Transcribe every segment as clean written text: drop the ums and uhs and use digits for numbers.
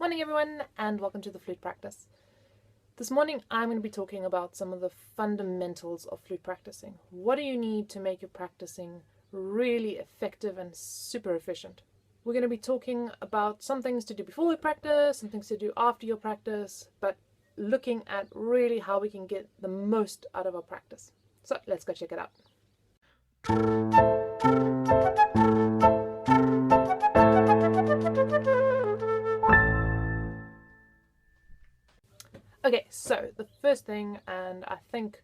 morning everyone and welcome to the flute practice. This morning I'm going to be talking about some of the fundamentals of flute practicing. What do you need to make your practicing really effective and super efficient? We're going to be talking about some things to do before we practice, some things to do after your practice, but looking at really how we can get the most out of our practice. So let's go check it out. Okay, so the first thing, and I think,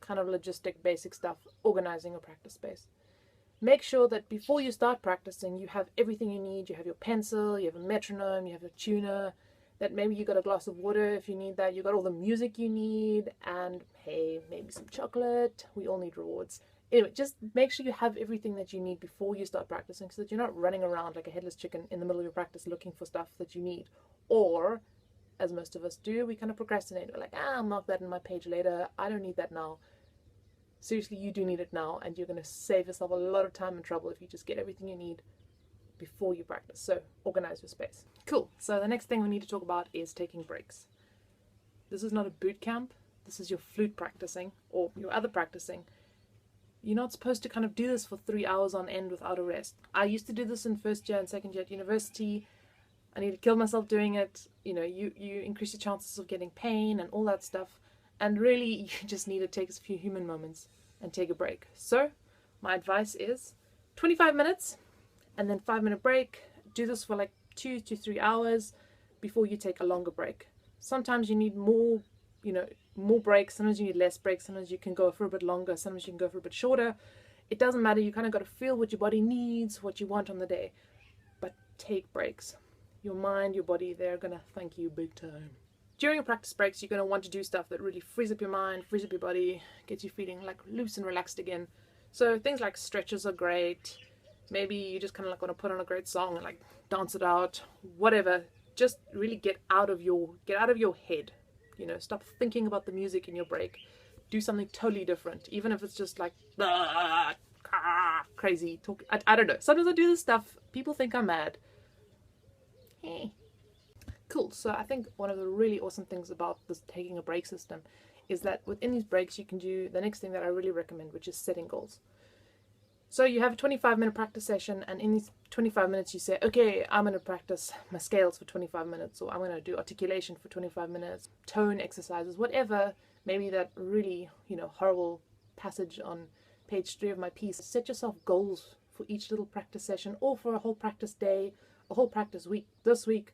kind of logistic basic stuff, organizing a practice space. Make sure that before you start practicing, you have everything you need. You have your pencil, you have a metronome, you have a tuner, that maybe you got a glass of water if you need that, you got all the music you need, and hey, maybe some chocolate. We all need rewards. Anyway, just make sure you have everything that you need before you start practicing so that you're not running around like a headless chicken in the middle of your practice looking for stuff that you need. Or, as most of us do, we kind of procrastinate. We're like, I'll mark that in my page later. I don't need that now. Seriously, you do need it now, and you're going to save yourself a lot of time and trouble if you just get everything you need before you practice. So organize your space. Cool. So the next thing we need to talk about is taking breaks. This is not a boot camp. This is your flute practicing or your other practicing. You're not supposed to kind of do this for 3 hours on end without a rest. I used to do this in first year and second year at university. I need to kill myself doing it. You increase your chances of getting pain and all that stuff. And really, you just need to take a few human moments and take a break. So, my advice is 25 minutes and then 5-minute break. Do this for like 2 to 3 hours before you take a longer break. Sometimes you need more breaks. Sometimes you need less breaks. Sometimes you can go for a bit longer. Sometimes you can go for a bit shorter. It doesn't matter. You kind of got to feel what your body needs, what you want on the day. But take breaks. Your mind, your body, they're going to thank you big time. During your practice breaks, you're going to want to do stuff that really frees up your mind, frees up your body, gets you feeling like loose and relaxed again. So things like stretches are great. Maybe you just kind of like want to put on a great song and like dance it out, whatever. Just really get out of your head. Stop thinking about the music in your break. Do something totally different, even if it's just like crazy talk. I don't know. Sometimes I do this stuff. People think I'm mad. Hey. Cool. So I think one of the really awesome things about this taking a break system is that within these breaks you can do the next thing that I really recommend, which is setting goals. So you have a 25-minute practice session, and in these 25 minutes you say, okay, I'm going to practice my scales for 25 minutes, or I'm going to do articulation for 25 minutes, tone exercises, whatever. Maybe that really, horrible passage on page 3 of my piece. Set yourself goals for each little practice session, or for a whole practice day, a whole practice week. This week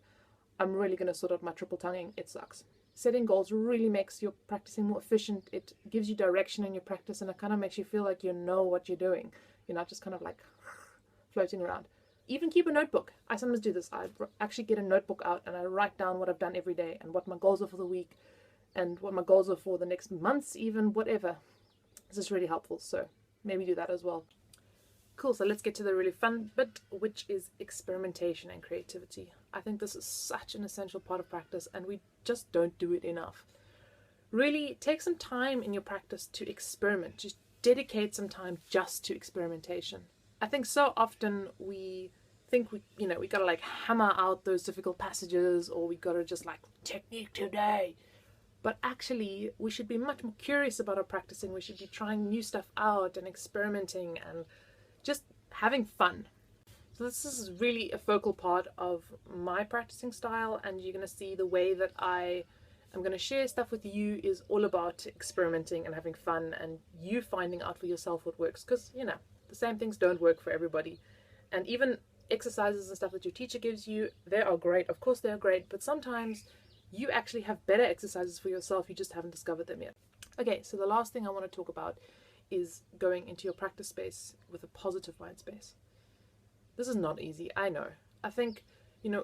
I'm really going to sort out my triple tonguing. It sucks. Setting goals really makes your practicing more efficient. It gives you direction in your practice, and it kind of makes you feel like you know what you're doing. You're not just kind of like floating around. Even keep a notebook. I sometimes do this. I actually get a notebook out and I write down what I've done every day and what my goals are for the week and what my goals are for the next months, even whatever. This is really helpful. So maybe do that as well. Cool, so let's get to the really fun bit, which is experimentation and creativity. I think this is such an essential part of practice, and we just don't do it enough. Really, take some time in your practice to experiment. Just dedicate some time just to experimentation. I think so often we think we gotta like hammer out those difficult passages, or we gotta just like technique today. But actually, we should be much more curious about our practicing. We should be trying new stuff out and experimenting and just having fun. So this is really a focal part of my practicing style, and you're going to see the way that I am going to share stuff with you is all about experimenting and having fun and you finding out for yourself what works, because the same things don't work for everybody. And even exercises and stuff that your teacher gives you, they are great. Of course they're great, but sometimes you actually have better exercises for yourself. You just haven't discovered them yet. Okay, so the last thing I want to talk about is going into your practice space with a positive mind space. This is not easy, I know. I think,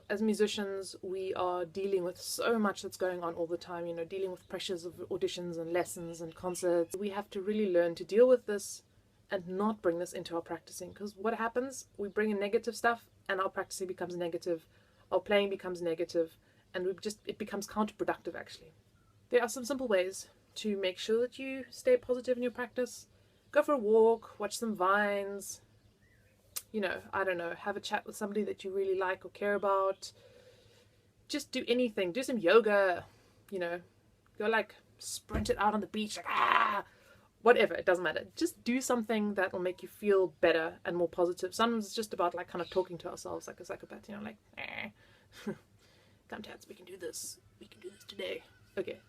as musicians, we are dealing with so much that's going on all the time, dealing with pressures of auditions and lessons and concerts. We have to really learn to deal with this and not bring this into our practicing, because what happens, we bring in negative stuff and our practicing becomes negative, our playing becomes negative, and it becomes counterproductive actually. There are some simple ways to make sure that you stay positive in your practice. Go for a walk, watch some vines, I don't know, have a chat with somebody that you really like or care about. just do anything. Do some yoga, you know, go like sprint it out on the beach, like whatever, it doesn't matter. Just do something that will make you feel better and more positive. Sometimes it's just about like kind of talking to ourselves like a psychopath, you know, like come tats, we can do this today. Okay,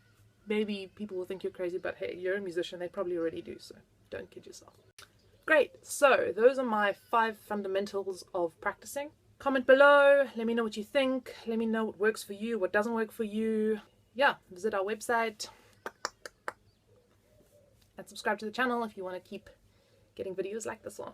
maybe people will think you're crazy, but hey, you're a musician, they probably already do, so don't kid yourself. Great, so those are my 5 fundamentals of practicing. Comment below, let me know what you think, let me know what works for you, what doesn't work for you. Yeah, visit our website and subscribe to the channel if you want to keep getting videos like this one.